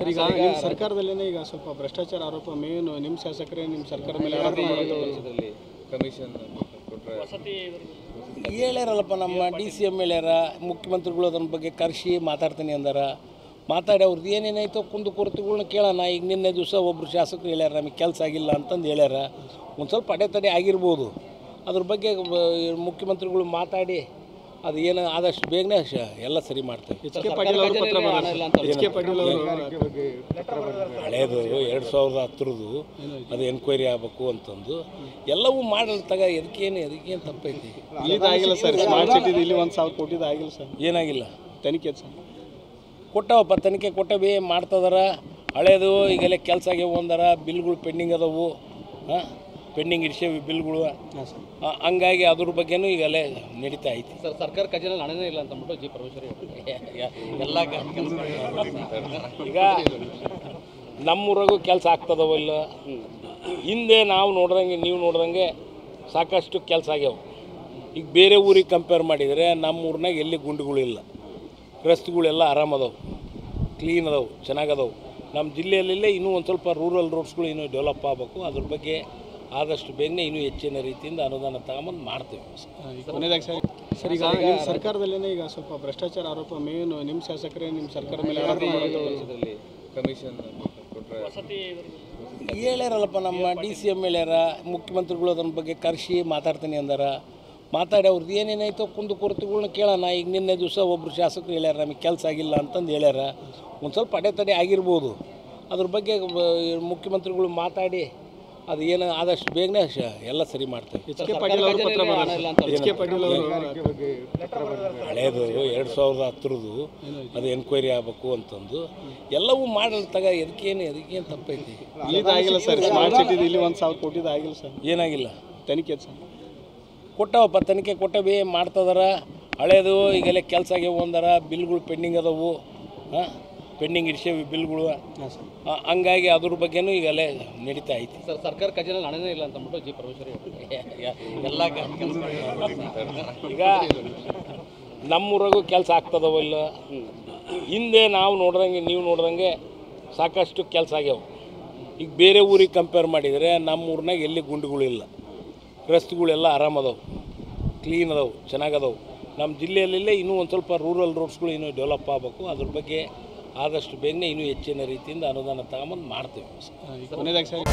Sir, ಈಗ ನಿಮ್ಮ ಸರ್ಕಾರದಲ್ಲೇ ಈಗ ಸ್ವಲ್ಪ ಭ್ರಷ್ಟಾಚಾರ ಆರೋಪ ಮೇನ್ ನಿಮ್ಮ ಶಾಸಕರೇ ನಿಮ್ಮ ಸರ್ಕಾರ ಮೇಲೆ ಆರೋಪ ಮಾಡೋದ್ರಲ್ಲಿ ಕಮಿಷನ್ ಹೇಳ್ಯಾರಲ್ಲಪ್ಪ, ನಮ್ಮ DCM ಹೇಳ್ಯಾರ, ಮುಖ್ಯಮಂತ್ರಿಗಳು ಅದನ್ನ ಬಗ್ಗೆ ಕರೆಸಿ ಮಾತಾಡ್ತೀನಿ ಅಂದಾರ. ಮಾತಾಡಿ ಅವ್ರದ್ದು ಏನೇನಾಯ್ತೋ ಕುಂದು ಕೊರತೆಗಳ್ನ ಕೇಳೋಣ. ಈಗ ನಿನ್ನೆ ದಿವಸ ಒಬ್ಬರು ಶಾಸಕರು ಹೇಳ್ಯಾರ ನಮಗೆ ಕೆಲಸ ಆಗಿಲ್ಲ ಅಂತಂದು ಹೇಳ್ಯಾರ. ಒಂದು ಸ್ವಲ್ಪ ಅಡೆತಡೆ ಆಗಿರ್ಬೋದು. ಅದ್ರ ಬಗ್ಗೆ ಮುಖ್ಯಮಂತ್ರಿಗಳು ಮಾತಾಡಿ ಅದು ಏನು ಆದಷ್ಟು ಬೇಗನೆ ಎಲ್ಲ ಸರಿ ಮಾಡ್ತಾರೆ. ಹಳೇದು 2010 ಅದು ಎನ್ಕ್ವೈರಿ ಆಗಬೇಕು ಅಂತಂದು ಎಲ್ಲವೂ ಮಾಡಲ್ ತಗ. ಎದಕ್ಕೇನು ತಪ್ಪೈತಿ? ಆಗಿಲ್ಲ ಸರ್, ಸ್ಮಾರ್ಟ್ ಸಿಟಿ ಇಲ್ಲಿ 1,000 ಕೋಟಿದು ಆಗಿಲ್ಲ ಸರ್. ಏನಾಗಿಲ್ಲ? ತನಿಖೆ ಸರ್ ಕೊಟ್ಟವಪ್ಪ, ತನಿಖೆ ಕೊಟ್ಟಬಿ ಮಾಡ್ತದಾರ. ಹಳೇದು ಈಗೆಲ್ಲ ಕೆಲಸ ಆಗ್ಯಾವ ಅಂದಾರ. ಬಿಲ್ಗಳು ಪೆಂಡಿಂಗ್ ಅದಾವು, ಪೆಂಡಿಂಗ್ ಇಡ್ಸೇವಿ ಬಿಲ್ಗಳು. ಹಂಗಾಗಿ ಅದ್ರ ಬಗ್ಗೆನೂ ಈಗಲೇ ನಡೀತಾ ಐತಿ. ಸರ್, ಸರ್ಕಾರ ಖಜಾನೆಯಲ್ಲಿ ಹಣನೇ ಇಲ್ಲ ಅಂತಂದ್ಬಿಟ್ಟು ಜಿ ಪರಮೇಶ್ವರ್ ಎಲ್ಲ ಈಗ ನಮ್ಮೂರಾಗೂ ಕೆಲಸ ಆಗ್ತದವ ಇಲ್ಲ. ಹಿಂದೆ ನಾವು ನೋಡ್ದಂಗೆ ನೀವು ನೋಡ್ದಂಗೆ ಸಾಕಷ್ಟು ಕೆಲಸ ಆಗ್ಯಾವ. ಈಗ ಬೇರೆ ಊರಿಗೆ ಕಂಪೇರ್ ಮಾಡಿದರೆ ನಮ್ಮೂರಿನಾಗ ಎಲ್ಲಿ ಗುಂಡುಗಳಿಲ್ಲ. ರಸ್ತೆಗಳೆಲ್ಲ ಆರಾಮದವು, ಕ್ಲೀನ್ ಅದಾವೆ, ಚೆನ್ನಾಗದವು. ನಮ್ಮ ಜಿಲ್ಲೆಯಲ್ಲೇ ಇನ್ನೂ ಒಂದು ಸ್ವಲ್ಪ ರೂರಲ್ ರೋಡ್ಸ್ಗಳು ಇನ್ನೂ ಡೆವಲಪ್ ಆಗಬೇಕು. ಅದ್ರ ಬಗ್ಗೆ ಆದಷ್ಟು ಬೇಗನೆ ಇನ್ನೂ ಹೆಚ್ಚಿನ ರೀತಿಯಿಂದ ಅನುದಾನ ತಗೊಂಬಂದು ಮಾಡ್ತೀವಿ. ಕೊನೆಯದಾಗಿ ಸರ್, ಈಗ ನಿಮ್ಮ ಸರ್ಕಾರದಲ್ಲೇ ಈಗ ಸ್ವಲ್ಪ ಭ್ರಷ್ಟಾಚಾರ ಆರೋಪ ಮೇನ್ ನಿಮ್ಮ ಶಾಸಕರೇ ನಿಮ್ಮ ಸರ್ಕಾರ ಮೇಲೆ ಆರೋಪ ಮಾಡೋದ್ರಲ್ಲಿ ಕಮಿಷನ್ ಹೇಳ್ಯಾರಲ್ಲಪ್ಪ, ನಮ್ಮ DCM ಹೇಳ್ಯಾರ, ಮುಖ್ಯಮಂತ್ರಿಗಳು ಅದನ್ನ ಬಗ್ಗೆ ಕರೆಸಿ ಮಾತಾಡ್ತೀನಿ ಅಂದಾರ. ಮಾತಾಡಿ ಅವ್ರದ್ದು ಏನೇನಾಯ್ತೋ ಕುಂದು ಕೊರತೆಗಳ್ನ ಕೇಳೋಣ. ಈಗ ನಿನ್ನೆ ದಿವಸ ಒಬ್ಬರು ಶಾಸಕರು ಹೇಳ್ಯಾರ ನಮಗೆ ಕೆಲಸ ಆಗಿಲ್ಲ ಅಂತಂದು ಹೇಳ್ಯಾರ. ಒಂದು ಸ್ವಲ್ಪ ಅಡೆತಡೆ ಆಗಿರ್ಬೋದು. ಅದ್ರ ಬಗ್ಗೆ ಮುಖ್ಯಮಂತ್ರಿಗಳು ಮಾತಾಡಿ ಅದು ಏನು ಆದಷ್ಟು ಬೇಗನೆ ಎಲ್ಲ ಸರಿ ಮಾಡ್ತಾರೆ. ಹಳೇದು 2010 ಅದು ಎನ್ಕ್ವೈರಿ ಆಗಬೇಕು ಅಂತಂದು ಎಲ್ಲವೂ ಮಾಡಲ್ ತಗ. ಎದಕ್ಕೇನು ತಪ್ಪೈತಿ? ಆಗಿಲ್ಲ ಸರ್, ಸ್ಮಾರ್ಟ್ ಸಿಟಿ ಇಲ್ಲಿ 1,000 ಕೋಟಿದು ಆಗಿಲ್ಲ ಸರ್. ಏನಾಗಿಲ್ಲ? ತನಿಖೆ ಸರ್ ಕೊಟ್ಟವಪ್ಪ, ತನಿಖೆ ಕೊಟ್ಟಬಿ ಮಾಡ್ತದಾರ. ಹಳೇದು ಈಗೆಲ್ಲ ಕೆಲಸ ಆಗ್ಯಾವ ಅಂದಾರ. ಬಿಲ್ಗಳು ಪೆಂಡಿಂಗ್ ಅದಾವು, ಪೆಂಡಿಂಗ್ ಇಡ್ಸೇವಿ ಬಿಲ್ಗಳು. ಹಂಗಾಗಿ ಅದ್ರ ಬಗ್ಗೆನೂ ಈಗಲೇ ನಡೀತಾ ಐತಿ. ಸರ್, ಸರ್ಕಾರ ಖಜಾನೆಯಲ್ಲಿ ಹಣನೇ ಇಲ್ಲ ಅಂತಂದ್ಬಿಟ್ಟು ಜಿ ಪರಮೇಶ್ವರ್ ಎಲ್ಲ ಈಗ ನಮ್ಮೂರಾಗೂ ಕೆಲಸ ಆಗ್ತದವ ಇಲ್ಲ. ಹಿಂದೆ ನಾವು ನೋಡ್ದಂಗೆ ನೀವು ನೋಡ್ದಂಗೆ ಸಾಕಷ್ಟು ಕೆಲಸ ಆಗ್ಯಾವ. ಈಗ ಬೇರೆ ಊರಿಗೆ ಕಂಪೇರ್ ಮಾಡಿದರೆ ನಮ್ಮೂರಿನಾಗ ಎಲ್ಲಿ ಗುಂಡುಗಳಿಲ್ಲ. ರಸ್ತೆಗಳೆಲ್ಲ ಆರಾಮದವು, ಕ್ಲೀನ್ ಅದಾವೆ, ಚೆನ್ನಾಗದವು. ನಮ್ಮ ಜಿಲ್ಲೆಯಲ್ಲೇ ಇನ್ನೂ ಒಂದು ಸ್ವಲ್ಪ ರೂರಲ್ ರೋಡ್ಸ್ಗಳು ಇನ್ನೂ ಡೆವಲಪ್ ಆಗಬೇಕು. ಅದ್ರ ಬಗ್ಗೆ ಆದಷ್ಟು ಬೇಗನೆ ಇನ್ನೂ ಹೆಚ್ಚಿನ ರೀತಿಯಿಂದ ಅನುದಾನ ತಗೊಂಬಂದು ಮಾಡ್ತೀವಿ. ಕೊನೆಯದಾಗಿ ಸರ್